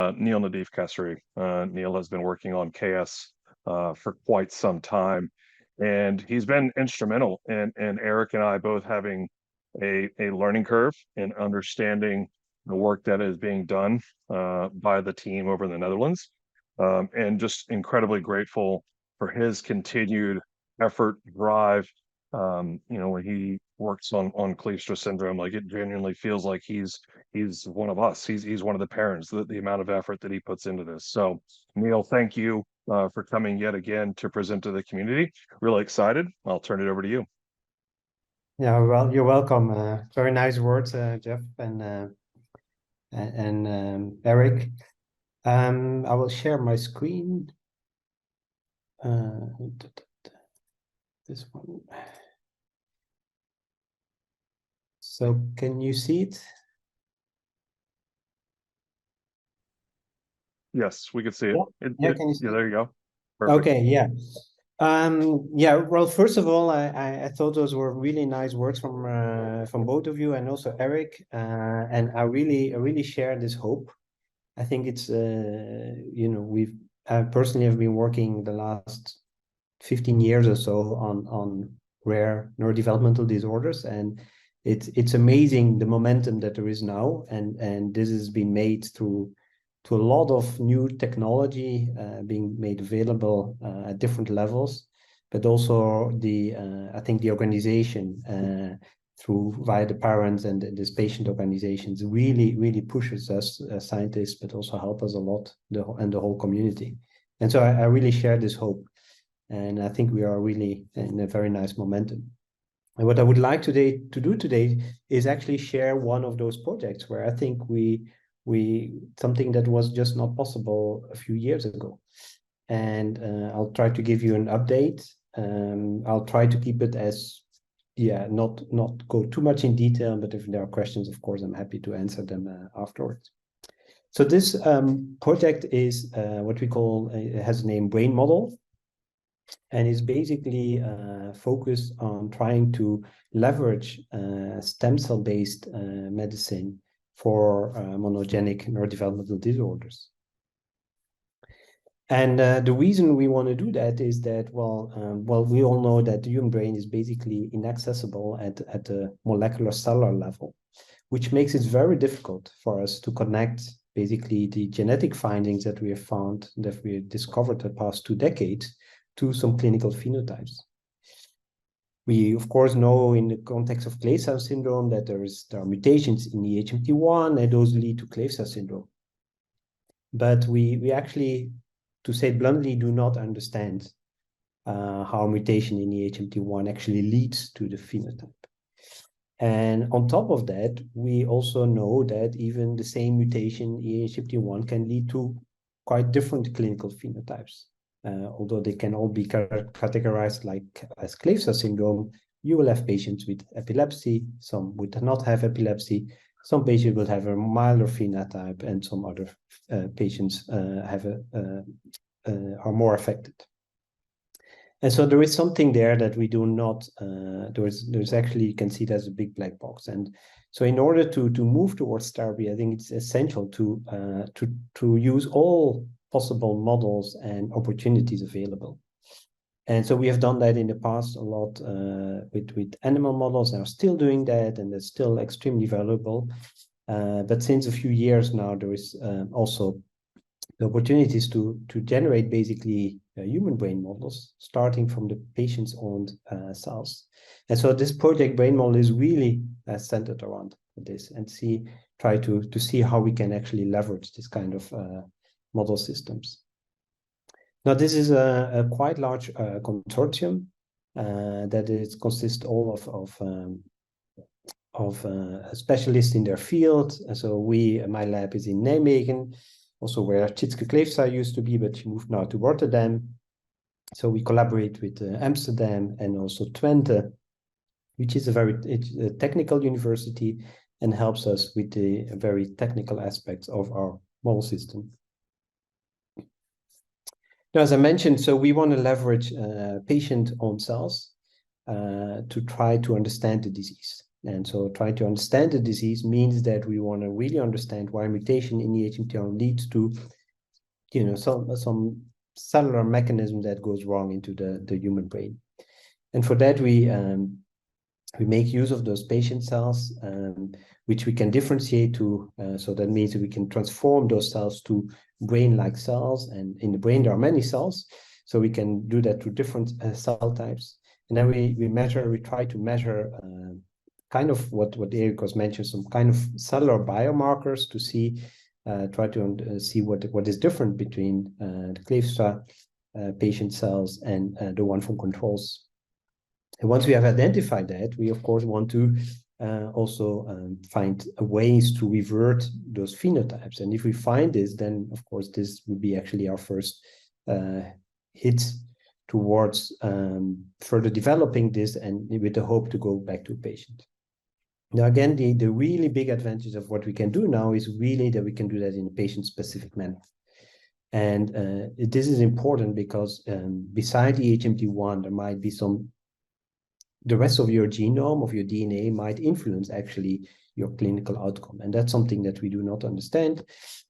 Nael Nadif Kasri. Nael has been working on KS for quite some time, and he's been instrumental in Eric and I both having a learning curve and understanding the work that is being done by the team over in the Netherlands, and just incredibly grateful for his continued effort, drive. When he works on Kleefstra syndrome, like it genuinely feels like he's one of us. He's one of the parents. The amount of effort that he puts into this. So, Nael, thank you for coming yet again to present to the community. Really excited. I'll turn it over to you. Yeah, well, you're welcome. Very nice words, Jeff and Eric. I will share my screen. This one. So can you see it? Yes, we can see it. Yeah, can you see yeah, it? there you go. Perfect. Okay, yeah. Yeah, well, first of all, I thought those were really nice words from both of you and also Eric. And I really share this hope. I think it's I personally have been working the last 15 years or so on rare neurodevelopmental disorders, and it's amazing the momentum that there is now, and this has been made through to a lot of new technology being made available at different levels, but also I think the organization through via the parents and this patient organizations really pushes us scientists, but also help us a lot, and the whole community. And so I really share this hope, and I think we are really in a very nice momentum. And what I would like to do today is actually share one of those projects where I think we something that was just not possible a few years ago. And I'll try to give you an update. I'll try to keep it as not go too much in detail, but if there are questions, of course, I'm happy to answer them afterwards. So this project is what we call, it has a name BRAINmodel, and is basically focused on trying to leverage stem cell-based medicine for monogenic neurodevelopmental disorders. And the reason we want to do that is that, well, we all know that the human brain is basically inaccessible at the molecular cellular level, which makes it very difficult for us to connect basically the genetic findings that we have found, that we discovered the past 2 decades, to some clinical phenotypes. We, of course, know in the context of Kleefstra syndrome that there are mutations in the HMT1, and those lead to Kleefstra syndrome. But we actually, to say it bluntly, do not understand how mutation in the HMT1 actually leads to the phenotype. And on top of that, we also know that even the same mutation in HMT1 can lead to quite different clinical phenotypes. Although they can all be categorized as Kleefstra syndrome, you will have patients with epilepsy, some would not have epilepsy, some patients will have a milder phenotype, and some other patients are more affected. And so there is something there that we do not, there's actually, you can see it as a big black box. And so in order to move towards therapy, I think it's essential to use all possible models and opportunities available. And so we have done that in the past a lot with animal models, and are still doing that, and it's still extremely valuable. But since a few years now, there is also the opportunities to generate basically human brain models, starting from the patient's own cells. And so this project BRAINmodel is really centered around this, and try to see how we can actually leverage this kind of model systems. Now, this is a quite large consortium that consists all of specialists in their field. And so my lab is in Nijmegen, also where Tjitske Kleefstra used to be, but she moved now to Rotterdam. So we collaborate with Amsterdam and also Twente, which is a technical university, and helps us with the very technical aspects of our model system. Now, as I mentioned, so we want to leverage patient-owned cells to try to understand the disease. And so trying to understand the disease means that we want to really understand why mutation in the HMT1 leads to, some cellular mechanism that goes wrong into the human brain. And for that, we make use of those patient cells, which we can differentiate to. So that means that we can transform those cells to brain-like cells. And in the brain, there are many cells. So we can do that through different cell types. And then we try to measure kind of what Eric was mentioned, some kind of cellular biomarkers to see, try to see what is different between the Kleefstra patient cells and the one from controls. And once we have identified that, we of course want to also find ways to revert those phenotypes. And if we find this, then of course this would be actually our first hit towards further developing this, and with the hope to go back to a patient. Now, again, the really big advantage of what we can do now is really that we can do that in a patient-specific manner. And this is important because beside the HMT1, there might be the rest of your genome, of your DNA, might influence actually your clinical outcome. And that's something that we do not understand,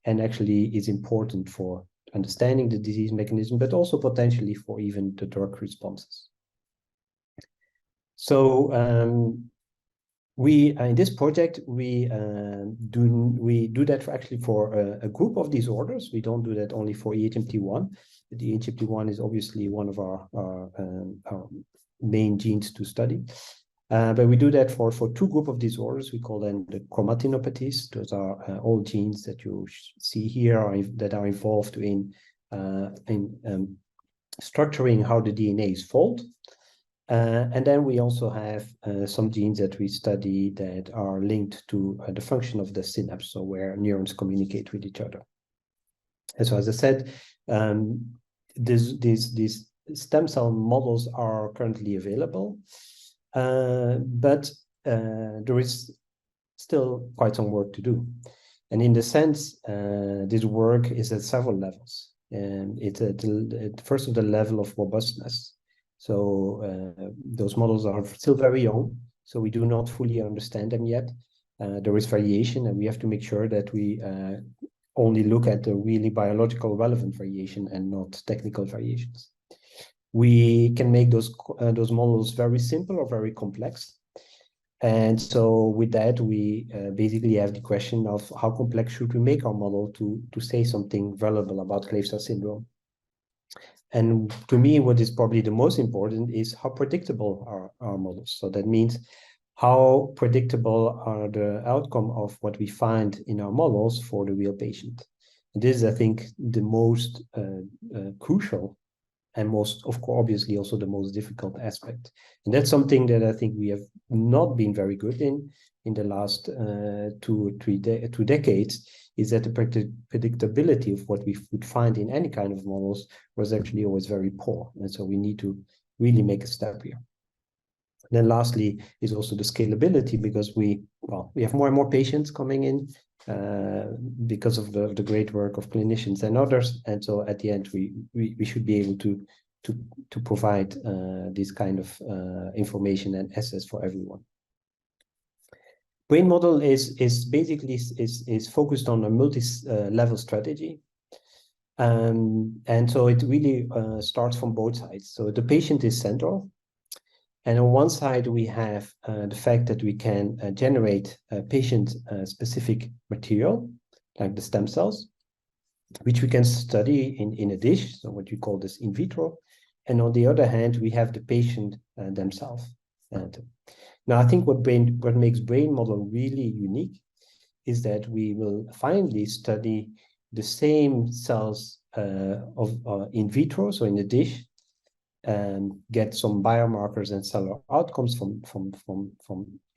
and actually is important for understanding the disease mechanism, but also potentially for even the drug responses. So in this project, we do that for a group of disorders. We don't do that only for EHMT1. The EHMT1 is obviously one of our main genes to study. But we do that for two groups of disorders. We call them the chromatinopathies. Those are all genes that you see here that are involved in structuring how the DNA is folded. And then we also have some genes that we study that are linked to the function of the synapse, so where neurons communicate with each other. And so, as I said, these stem cell models are currently available, but there is still quite some work to do. And in the sense, this work is at several levels. And it's at first of the level of robustness. So those models are still very young, so we do not fully understand them yet. There is variation, and we have to make sure that we only look at the really biological relevant variation and not technical variations. We can make those models very simple or very complex. And so with that, we basically have the question of how complex should we make our model to say something valuable about Kleefstra syndrome. And to me, what is probably the most important is how predictable are our models. So that means how predictable are the outcome of what we find in our models for the real patient. And this is, I think, the most crucial and most, of course, obviously also the most difficult aspect. And that's something that I think we have not been very good in the last 2 decades, is that the predictability of what we would find in any kind of models was actually always very poor. And so we need to really make a step here. And then lastly is also the scalability, because we have more and more patients coming in because of the great work of clinicians and others. And so at the end, we should be able to provide this kind of information and access for everyone. BRAINmodel is basically focused on a multi-level strategy. And so it really starts from both sides. So the patient is central. And on one side, we have the fact that we can generate patient-specific material, like the stem cells, which we can study in a dish, so what you call this in vitro. And on the other hand, we have the patient themselves. Now, I think what makes BRAINmodel really unique is that we will finally study the same cells in vitro, so in the dish, and get some biomarkers and cellular outcomes from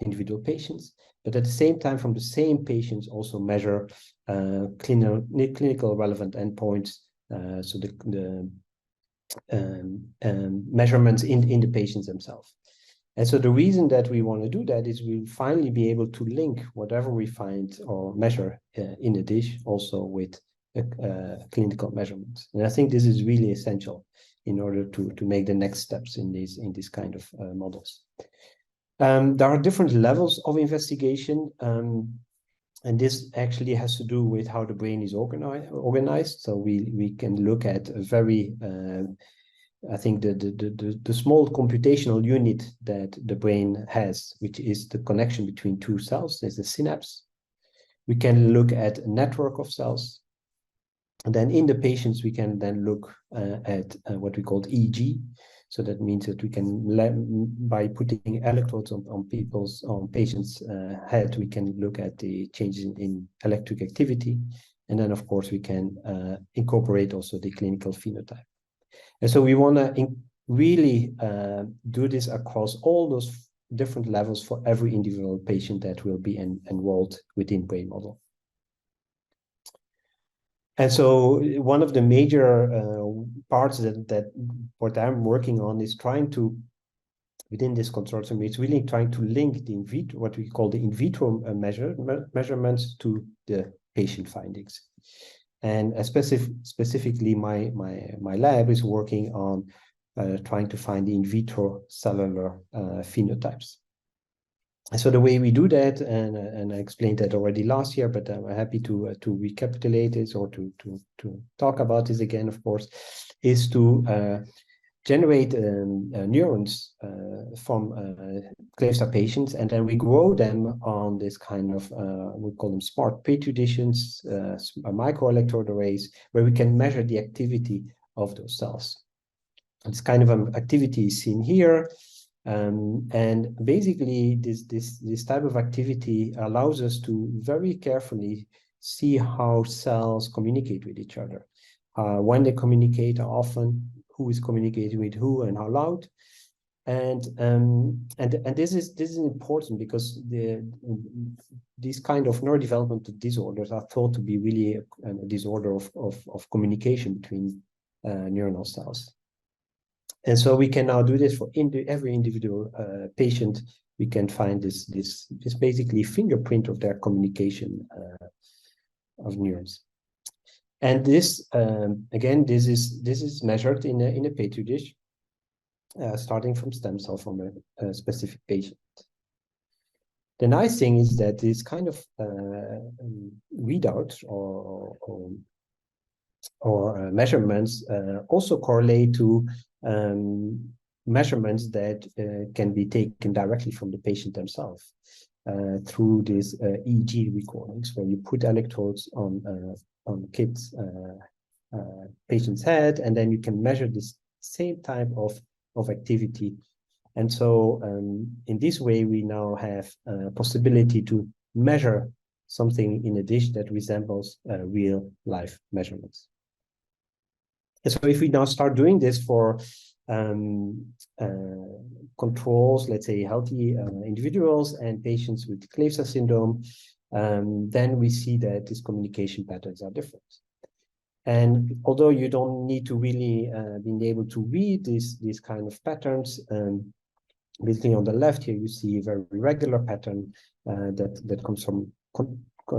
individual patients, but at the same time, from the same patients, also measure clinical relevant endpoints, so the measurements in the patients themselves. And so the reason that we want to do that is we'll finally be able to link whatever we find or measure in the dish also with clinical measurements. And I think this is really essential in order to make the next steps in these kind of models. There are different levels of investigation, and this actually has to do with how the brain is organized. So we can look at a very, I think the small computational unit that the brain has, which is the connection between two cells. There's the synapse. We can look at a network of cells. And then in the patients, we can then look at what we call EEG. So that means that we can, by putting electrodes on patients' head, we can look at the changes in electric activity. And then, of course, we can incorporate also the clinical phenotype. And so we want to really do this across all those different levels for every individual patient that will be enrolled within BRAINmodel. And so one of the major parts that what I'm working on is trying to, within this consortium, it's really trying to link the in vitro, what we call the in vitro measurements to the patient findings. And specifically, my lab is working on trying to find the in vitro cellular phenotypes. So the way we do that, and I explained that already last year, but I'm happy to recapitulate this or to talk about this again, of course, is to generate neurons from Kleefstra patients, and then we grow them on this kind of, we call them smart petri dishes, microelectrode arrays, where we can measure the activity of those cells. This kind of activity is seen here. And basically, this type of activity allows us to very carefully see how cells communicate with each other, when they communicate, how often, who is communicating with who, and how loud. And this is important because these kind of neurodevelopmental disorders are thought to be really a disorder of communication between neuronal cells. And so we can now do this for every individual patient. We can find this basically fingerprint of their communication of neurons. And this again, this is measured in a petri dish, starting from stem cell from a specific patient. The nice thing is that this kind of readouts or measurements also correlate to measurements that can be taken directly from the patient themselves through these EEG recordings, where you put electrodes on kids' patient's head, and then you can measure this same type of activity. And so in this way, we now have a possibility to measure something in a dish that resembles real life measurements. And so if we now start doing this for controls, let's say healthy individuals and patients with Kleefstra syndrome, then we see that these communication patterns are different. And although you don't need to really be able to read these kind of patterns, basically on the left here, you see a very regular pattern that comes from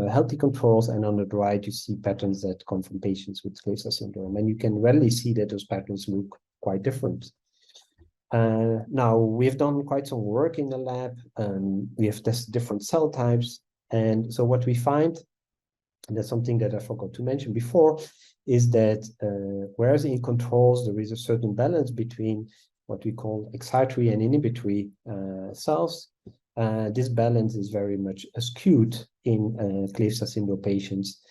healthy controls, and on the right, you see patterns that come from patients with Kleefstra syndrome. And you can readily see that those patterns look quite different. Now, we've done quite some work in the lab. We have tested different cell types. And so what we find, and that's something that I forgot to mention before, is that whereas in controls, there is a certain balance between what we call excitatory and inhibitory cells, this balance is very much skewed in Kleefstra syndrome patients,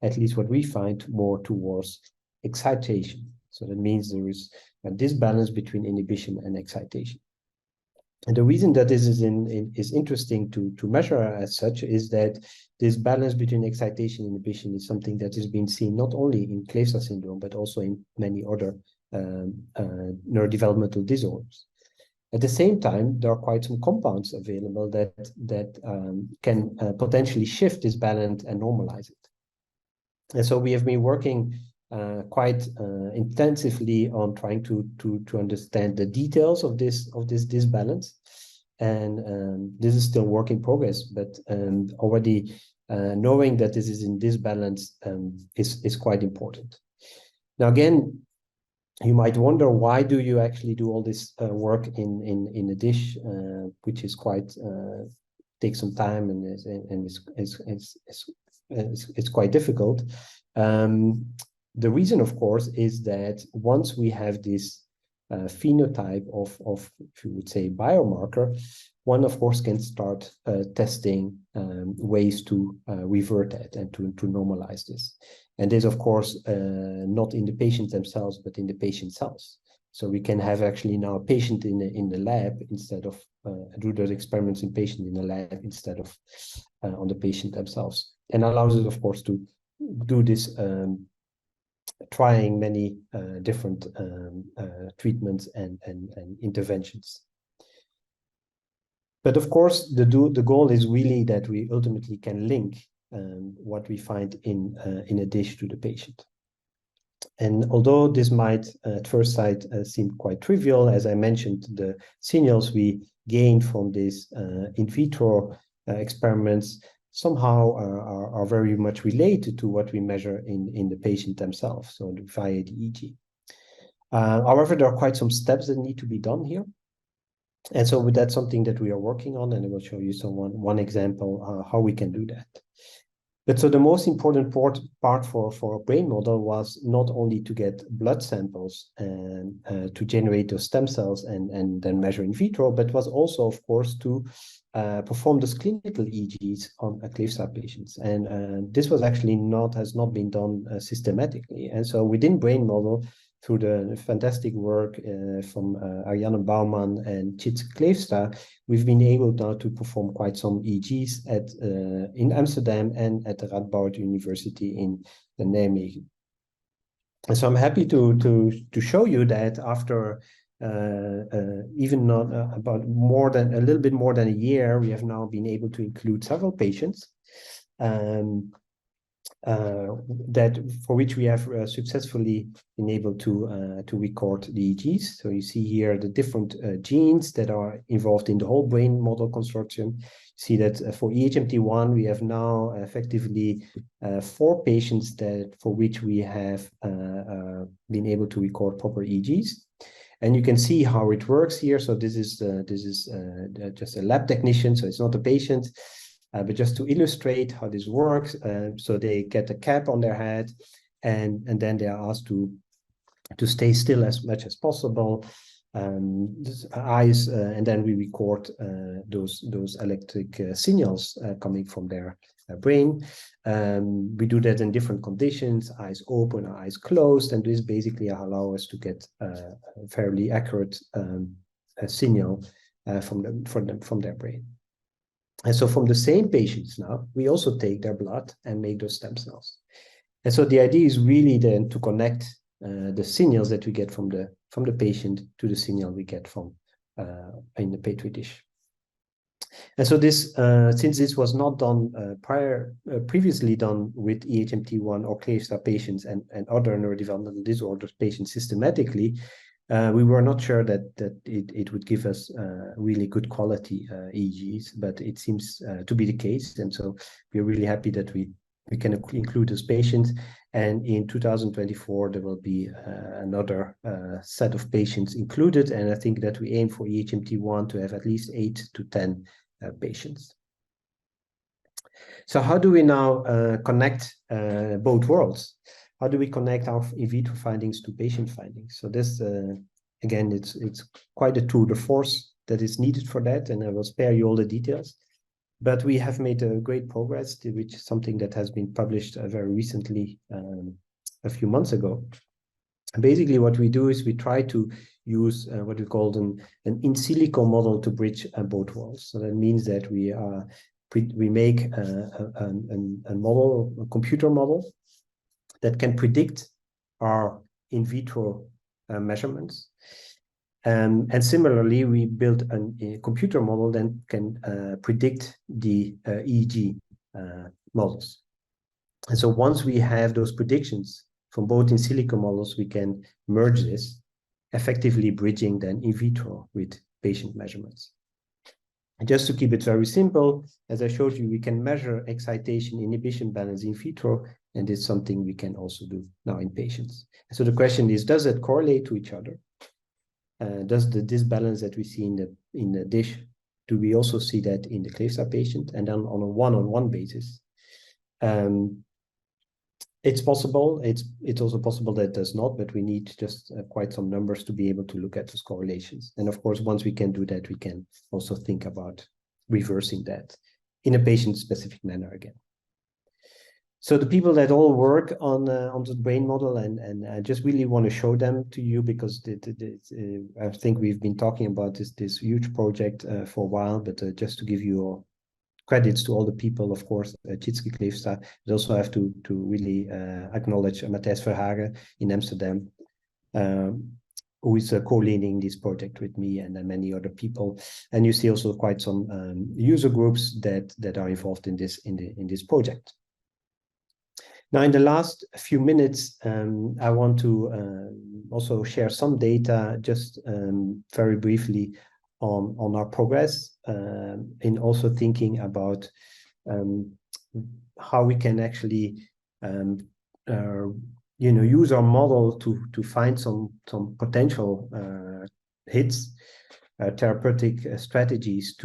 at least what we find, more towards excitation. So that means there is a disbalance between inhibition and excitation. And the reason that this is interesting to measure as such is that this balance between excitation and inhibition is something that is being seen not only in Kleefstra syndrome, but also in many other neurodevelopmental disorders. At the same time, there are quite some compounds available that can potentially shift this balance and normalize it. And so we have been working quite intensively on trying to understand the details of this disbalance, and this is still work in progress. But already knowing that this is in disbalance is quite important. Now again, You might wonder, why do you actually do all this work in a dish, which is quite takes some time and it's quite difficult. The reason, of course, is that once we have this phenotype of, if you would say, biomarker, one, of course, can start testing ways to revert that and to normalize this. And this, of course, not in the patients themselves, but in the patient cells. So we can have actually now a patient in the lab instead of do those experiments in patient in the lab instead of on the patient themselves. And allows us, of course, to do this trying many different treatments and interventions. But of course, the goal is really that we ultimately can link what we find in a dish to the patient. And although this might at first sight seem quite trivial, as I mentioned, the signals we gained from these in vitro experiments somehow are very much related to what we measure in the patient themselves, so via the EEG. However, there are quite some steps that need to be done here. And so that's something that we are working on, and I will show you one example how we can do that. But so the most important part for a brain model was not only to get blood samples and to generate those stem cells and then measure in vitro, but was also, of course, to perform those clinical EEGs on Kleefstra patients. And this was actually has not been done systematically. And so within brain model, through the fantastic work from Ariane Bouwman and Kleefstra, we've been able now to perform quite some EEGs in Amsterdam and at the Radboud University in Nijmegen. And so I'm happy to show you that after even not about a little bit more than a year, we have now been able to include several patients. That for which we have successfully been able to record the EEGs. So you see here the different genes that are involved in the whole brain model consortium. You see that for EHMT1, we have now effectively 4 patients for which we have been able to record proper EEGs. And you can see how it works here. So this is just a lab technician, so it's not a patient. But just to illustrate how this works, so they get a cap on their head, and then they are asked to stay still as much as possible, eyes, and then we record those electric signals coming from their brain. We do that in different conditions, eyes open, eyes closed, and this basically allows us to get a fairly accurate signal from their brain. And so from the same patients now, we also take their blood and make those stem cells. And so the idea is really then to connect the signals that we get from the patient to the signal we get from in the petri dish. And so this, since this was not done previously done with EHMT1 or Kleefstra patients and other neurodevelopmental disorders patients systematically, we were not sure that it would give us really good quality EEGs, but it seems to be the case. And so we're really happy that we can include those patients. And in 2024, there will be another set of patients included. And I think that we aim for EHMT1 to have at least 8 to 10 patients. So how do we now connect both worlds? How do we connect our in vitro findings to patient findings? So this, again, it's quite a tour de force that is needed for that, and I will spare you all the details. But we have made great progress, which is something that has been published very recently, a few months ago. And basically, what we do is we try to use what we call an in silico model to bridge both worlds. So that means that we make a model, a computer model, that can predict our in vitro measurements. And similarly, we built a computer model that can predict the EEG models. And so once we have those predictions from both in silico models, we can merge this, effectively bridging then in vitro with patient measurements. And just to keep it very simple, as I showed you, we can measure excitation inhibition balance in vitro And it's something we can also do now in patients. So the question is, does it correlate to each other? Does the disbalance that we see in the dish, do we also see that in the Kleefstra patient? And then on a one-on-one basis, it's possible. It's also possible that it does not, but we need just quite some numbers to be able to look at those correlations. And of course, once we can do that, we can also think about reversing that in a patient-specific manner again. So the people that all work on the brain model, and I just really want to show them to you, because I think we've been talking about this huge project for a while, but just to give you credits to all the people, of course, Tjitske Kleefstra. I also have to really acknowledge Matthijs Verhagen in Amsterdam, who is co-leading this project with me, and many other people. And you see also quite some user groups that are involved in this project. Now, in the last few minutes, I want to also share some data, just very briefly, on our progress, in also thinking about how we can actually use our model to find some potential hits, therapeutic strategies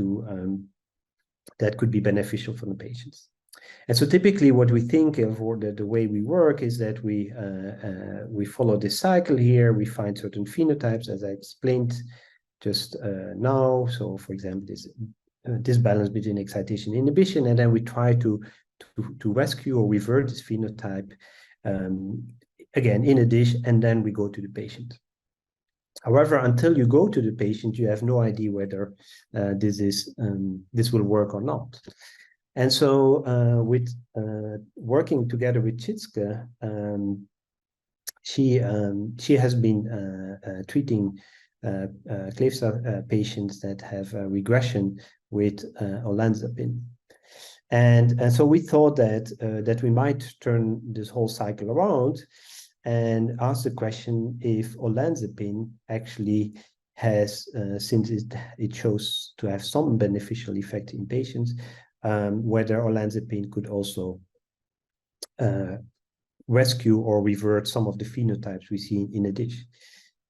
that could be beneficial for the patients. And so typically what we think of, or the way we work, is that we follow this cycle here. We find certain phenotypes, as I explained just now. So for example, this balance between excitation and inhibition, and then we try to rescue or revert this phenotype again in a dish, and then we go to the patient. However, until you go to the patient, you have no idea whether this will work or not. And so with working together with Tjitske, she has been treating Kleefstra patients that have regression with olanzapine. And so we thought that we might turn this whole cycle around and ask the question if olanzapine actually has, since it shows to have some beneficial effect in patients, whether olanzapine could also rescue or revert some of the phenotypes we see in a dish.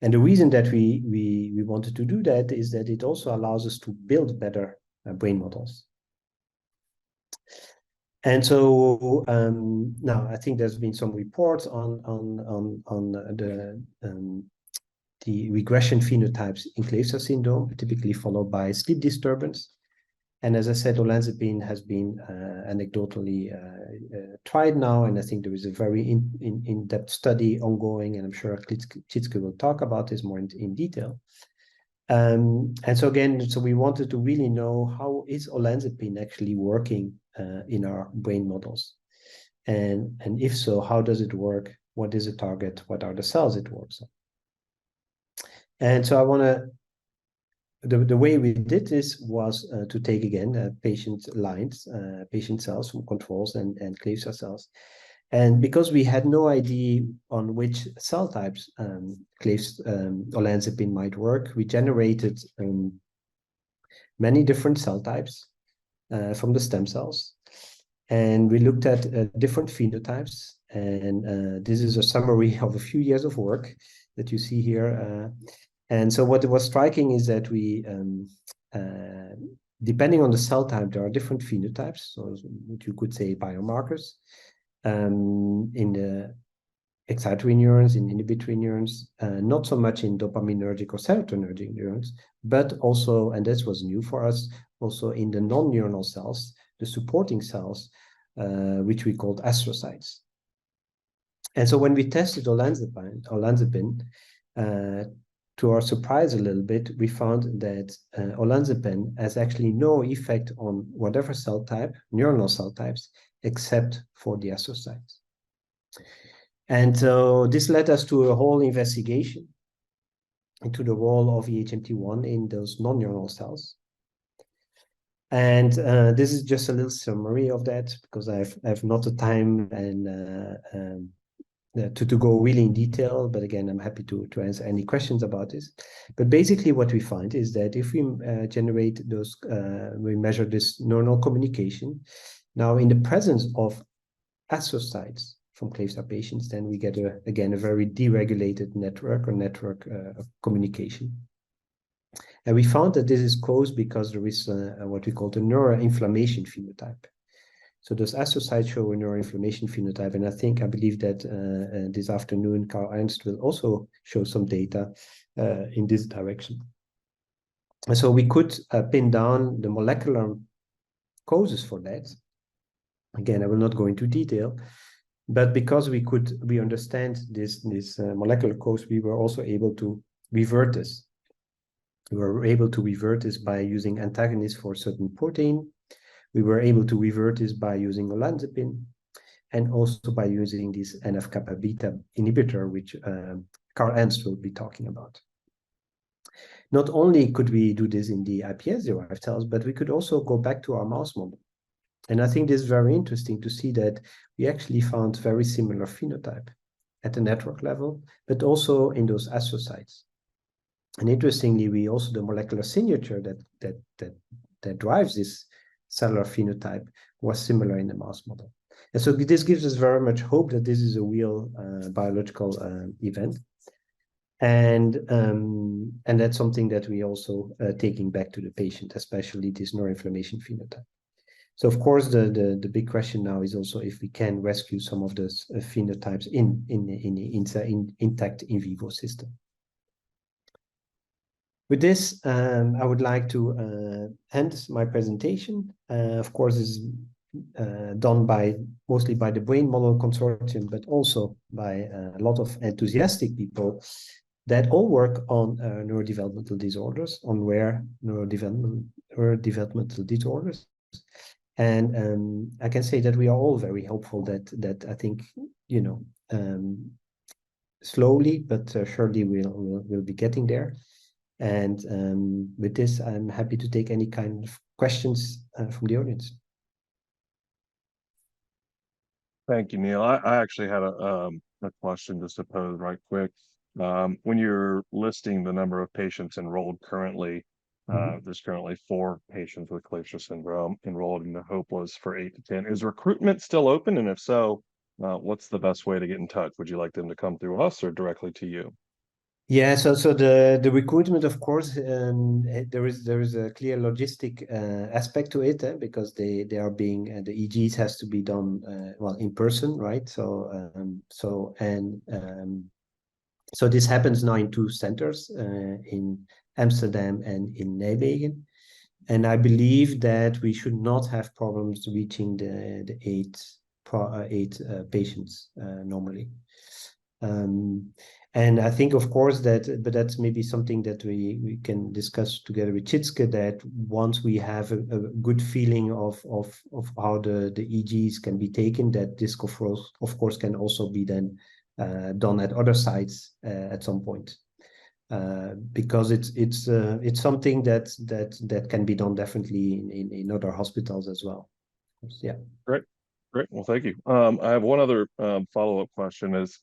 And the reason that we wanted to do that is that it also allows us to build better brain models. And so now I think there's been some reports on the regression phenotypes in Kleefstra syndrome, typically followed by sleep disturbance. And as I said, olanzapine has been anecdotally tried now, and I think there is a very in-depth study ongoing, and I'm sure Tjitske will talk about this more in detail. And so again, so we wanted to really know, how is olanzapine actually working in our brain models? And if so, how does it work? What is the target? What are the cells it works on? And so I want to, the way we did this was to take again patient lines, patient cells from controls and Kleefstra cells. And because we had no idea on which cell types olanzapine might work, we generated many different cell types from the stem cells. And we looked at different phenotypes. And this is a summary of a few years of work that you see here. And so what was striking is that we, depending on the cell type, there are different phenotypes. So what you could say biomarkers in the excitatory neurons, in inhibitory neurons, not so much in dopaminergic or serotonergic neurons, but also, and this was new for us, also in the non-neuronal cells, the supporting cells, which we called astrocytes. And so when we tested olanzapine, to our surprise a little bit, we found that olanzapine has actually no effect on whatever cell type, neuronal cell types, except for the astrocytes. And so this led us to a whole investigation into the role of EHMT1 in those non-neuronal cells. And this is just a little summary of that, because I have not the time and to go really in detail, but again, I'm happy to answer any questions about this. But basically what we find is that if we generate those, we measure this neuronal communication, now in the presence of astrocytes from Kleefstra patients, then we get again a very deregulated network of communication. And we found that this is caused because there is what we call the neuroinflammation phenotype. So those astrocytes show a neuroinflammation phenotype, and I believe that this afternoon Karl Ernst will also show some data in this direction. And so we could pin down the molecular causes for that. Again, I will not go into detail, but because we understand this molecular cause, we were also able to revert this. We were able to revert this by using antagonists for a certain protein. We were able to revert this by using olanzapine, and also by using this NF-kappa beta inhibitor, which Karl Ernst will be talking about. Not only could we do this in the iPS-derived cells, but we could also go back to our mouse model. And I think this is very interesting to see that we actually found very similar phenotype at the network level, but also in those astrocytes. And interestingly, we also, the molecular signature that drives this cellular phenotype was similar in the mouse model. And so this gives us very much hope that this is a real biological event. And that's something that we also taking back to the patient, especially this neuroinflammation phenotype. So of course, the big question now is also if we can rescue some of those phenotypes in intact in vivo system. With this, I would like to end my presentation. Of course, it's done mostly by the BRAINmodel consortium, but also by a lot of enthusiastic people that all work on neurodevelopmental disorders, on rare neurodevelopmental disorders. And I can say that we are all very hopeful that I think, slowly, but surely we'll be getting there. And with this, I'm happy to take any kind of questions from the audience. Thank you, Nael. I actually had a question just to pose right quick. When you're listing the number of patients enrolled currently, there's currently 4 patients with Kleefstra syndrome enrolled, and the hope was for 8 to 10. Is recruitment still open? And if so, what's the best way to get in touch? Would you like them to come through us or directly to you? Yeah, so the recruitment, of course, there is a clear logistic aspect to it, because they are being the EGs has to be done in person, right? So this happens now in 2 centers, in Amsterdam and in Nijmegen, and I believe that we should not have problems reaching the 8 patients normally. And I think, of course, but that's maybe something that we can discuss together with Chitske, that once we have a good feeling of how the EGs can be taken, that this of course can also be then done at other sites at some point, because it's something that can be done definitely in other hospitals as well. Yeah. Great. Well, thank you. I have one other follow-up question is,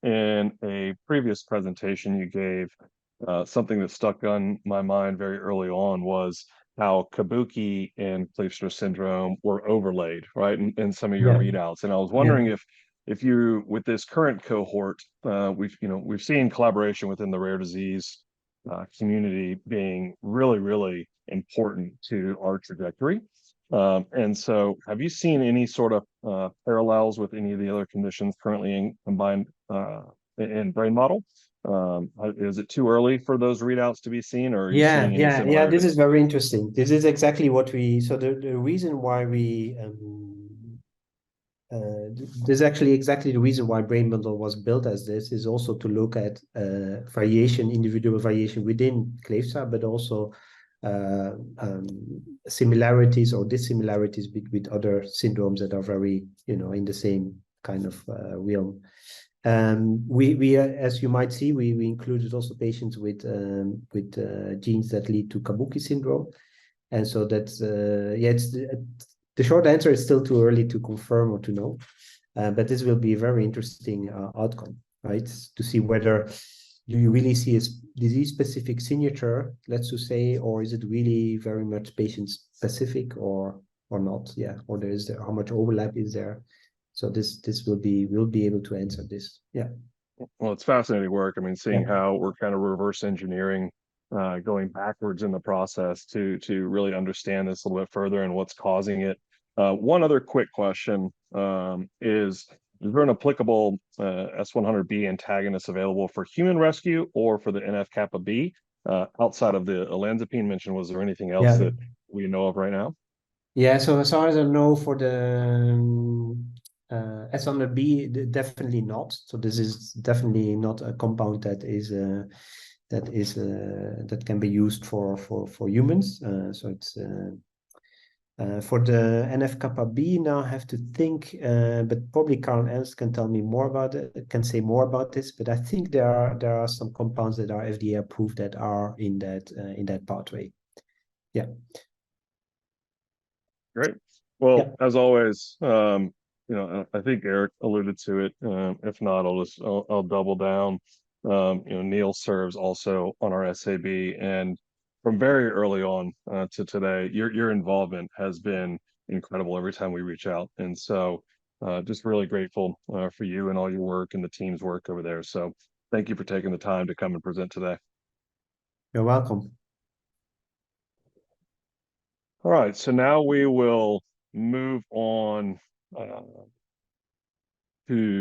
in a previous presentation you gave, something that stuck on my mind very early on was how Kabuki and Kleefstra syndrome were overlaid, right, in some of your readouts. And I was wondering if you, with this current cohort, we've seen collaboration within the rare disease community being really, really important to our trajectory. And so have you seen any sort of parallels with any of the other conditions currently combined in BRAINmodel? Is it too early for those readouts to be seen, or are you seeing any similarities? Yeah, this is very interesting. This is exactly what the reason why we this is actually exactly the reason why BRAINmodel was built as this, is also to look at individual variation within Kleefstra, but also similarities or dissimilarities with other syndromes that are very, in the same kind of realm. We as you might see, we included also patients with genes that lead to Kabuki syndrome, and so that's the short answer is still too early to confirm or to know, but this will be a very interesting outcome, right? To see whether you really see a disease-specific signature, let's just say, or is it really very much patient-specific or not? Yeah, or how much overlap is there? So this will be able to answer this. Yeah. Well, it's fascinating work. I mean, seeing Yeah. how we're kind of reverse engineering, going backwards in the process to really understand this a little bit further and what's causing it. One other quick question is there an applicable S100B antagonist available for human rescue or for the NF-kappa B outside of the olanzapine mentioned? Was there anything else Yeah. that we know of right now? Yeah, so as far as I know, for the S100B, definitely not. So this is definitely not a compound that can be used for humans. So it's for the NF-kappa B. Now I have to think, but probably Carl Ernst can tell me more about it. Can say more about this. But I think there are some compounds that are FDA approved that are in that pathway. Yeah. Great. Well, Yeah. as always, I think Eric alluded to it. If not, I'll double down. Neil serves also on our SAB, and from very early on to today, your involvement has been incredible every time we reach out, and so just really grateful for you and all your work and the team's work over there. So thank you for taking the time to come and present today. You're welcome. All right, so now we will move on uh, to